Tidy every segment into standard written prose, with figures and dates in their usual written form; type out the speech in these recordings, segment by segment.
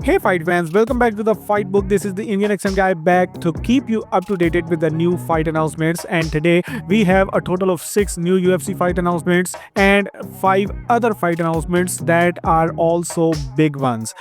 Hey fight fans, welcome back to the Fight Book. This is the Indian accent guy back to keep you up to date with the new fight announcements. And today we have a total of 6 new UFC fight announcements and 5 other fight announcements that are also big ones.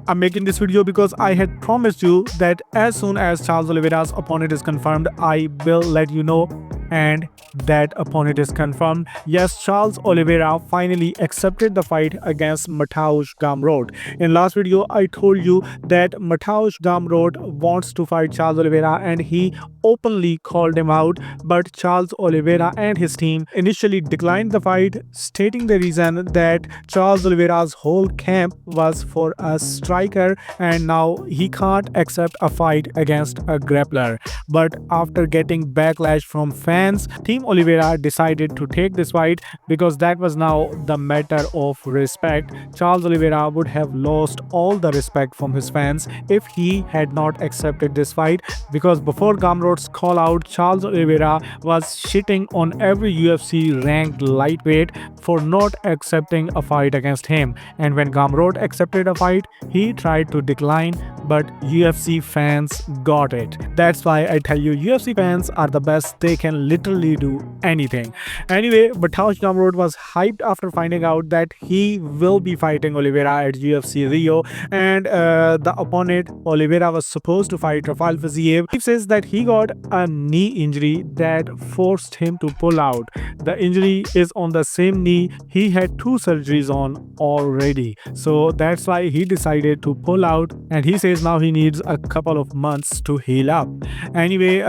I'm making this video because I had promised you that as soon as Charles Oliveira's opponent is confirmed, I will let you know. And that opponent is confirmed. Yes, Charles Oliveira finally accepted the fight against Mateusz Gamrot. In last video, I told you that Mateusz Gamrot wants to fight Charles Oliveira and he openly called him out, but Charles Oliveira and his team initially declined the fight, stating the reason that Charles Oliveira's whole camp was for a striker and now he can't accept a fight against a grappler. But after getting backlash from fans, Team Oliveira decided to take this fight because that was now the matter of respect. Charles Oliveira would have lost all the respect from his fans if he had not accepted this fight, because before Gamrot's call out, Charles Oliveira was shitting on every UFC ranked lightweight for not accepting a fight against him. And when Gamrot accepted a fight, he tried to decline, but UFC fans got it. That's why I tell you, UFC fans are the best. They can literally do anything. Anyway, Mateusz Gamrot was hyped after finding out that he will be fighting Oliveira at UFC Rio, and the opponent Oliveira was supposed to fight Rafael Fiziev. He says that he got a knee injury that forced him to pull out. The injury is on the same knee he had 2 surgeries on already, so that's why he decided to pull out, and he says now he needs a couple of months to heal up. Anyway,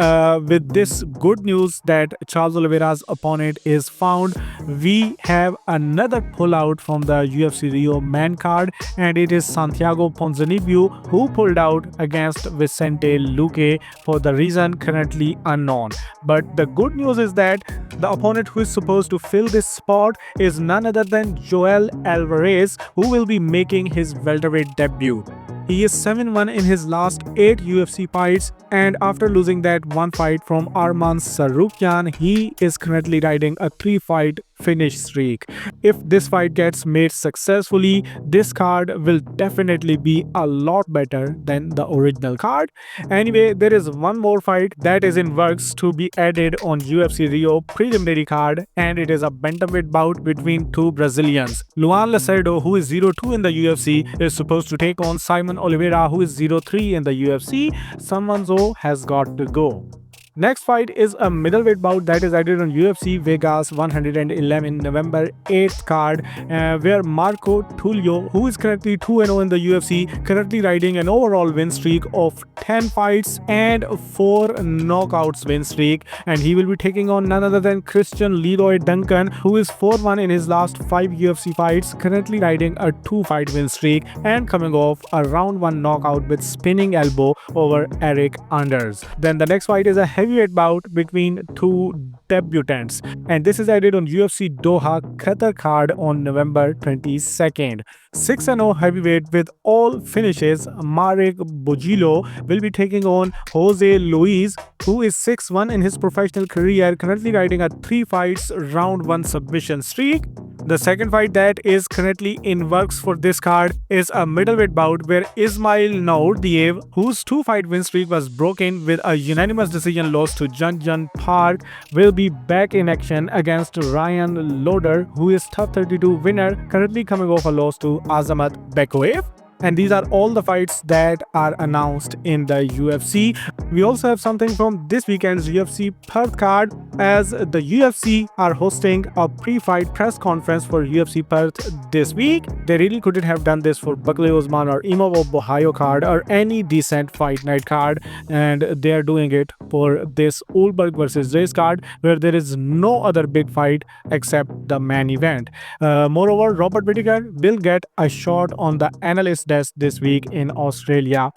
with this good news that Charles Oliveira's opponent is found, we have another pullout from the UFC Rio main card, and it is Santiago Ponzinibbio who pulled out against Vicente Luque for the reason currently unknown. But the good news is that the opponent who is supposed to fill this spot is none other than Joel Alvarez, who will be making his welterweight debut. He is 7-1 in his last 8 UFC fights, and after losing that one fight from Arman Tsarukyan, he is currently riding a 3-fight finish streak. If this fight gets made successfully, this card will definitely be a lot better than the original card. Anyway, there is one more fight that is in works to be added on UFC Rio preliminary card, and it is a bantamweight bout between 2 Brazilians. Luan Lacerdo, who is 0-2 in the UFC, is supposed to take on Simon Oliveira, who is 0-3 in the UFC. Someone has got to go. Next fight is a middleweight bout that is added on UFC Vegas 111 November 8th card, where Marco Tulio, who is currently 2-0 in the UFC, currently riding an overall win streak of 10 fights and 4 knockouts win streak, and he will be taking on none other than Christian Leroy Duncan, who is 4-1 in his last 5 UFC fights, currently riding a 2-fight win streak and coming off a round 1 knockout with spinning elbow over Eric Anders. Then the next fight is a heavyweight bout between 2 debutants, and this is added on UFC Doha Qatar card on November 22nd. 6-0 heavyweight with all finishes, Marek Bojilo will be taking on Jose Luis, who is 6-1 in his professional career, currently riding a 3 fights round 1 submission streak. The second fight that is currently in works for this card is a middleweight bout where Ismail Naurdiev, whose 2-fight win streak was broken with a unanimous decision loss to Jun Park, will be back in action against Ryan Loder, who is top 32 winner, currently coming off a loss to Azamat Bekoev. And these are all the fights that are announced in the UFC. We also have something from this weekend's UFC Perth card, as the UFC are hosting a pre-fight press conference for UFC Perth this week. They really couldn't have done this for Buckley Osman or Imavov Ohio card or any decent fight night card, and they are doing it for this Ulberg versus Race card, where there is no other big fight except the main event. Moreover, Robert Whittaker will get a shot on the analyst desk this week in Australia.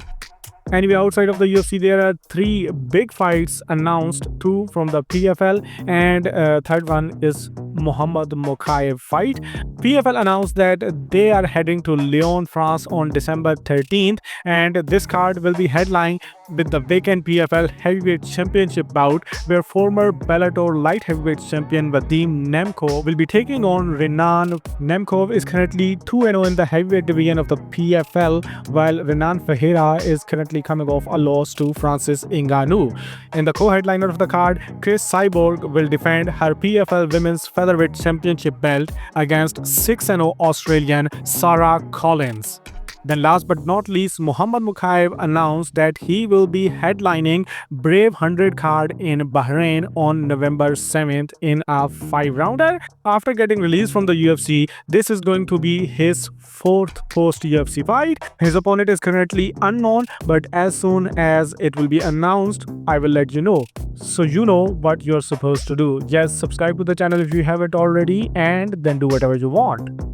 Anyway, outside of the UFC, there are 3 big fights announced, 2 from the PFL and third one is Muhammad Makhachev fight. PFL announced that they are heading to Lyon, France on December 13th, and this card will be headlined with the vacant PFL Heavyweight Championship bout, where former Bellator Light Heavyweight Champion Vadim Nemkov will be taking on Renan. Nemkov is currently 2-0 in the heavyweight division of the PFL, while Renan Ferreira is currently coming off a loss to Francis Ngannou. In the co-headliner of the card, Chris Cyborg will defend her PFL Women's Featherweight Championship belt against 6-0 Australian Sarah Collins. Then last but not least, Muhammad Makhachev announced that he will be headlining Brave 100 card in Bahrain on November 7th in a 5-rounder. After getting released from the UFC, this is going to be his 4th post-UFC fight. His opponent is currently unknown, but as soon as it will be announced, I will let you know. So you know what you're supposed to do. Just subscribe to the channel if you haven't already, and then do whatever you want.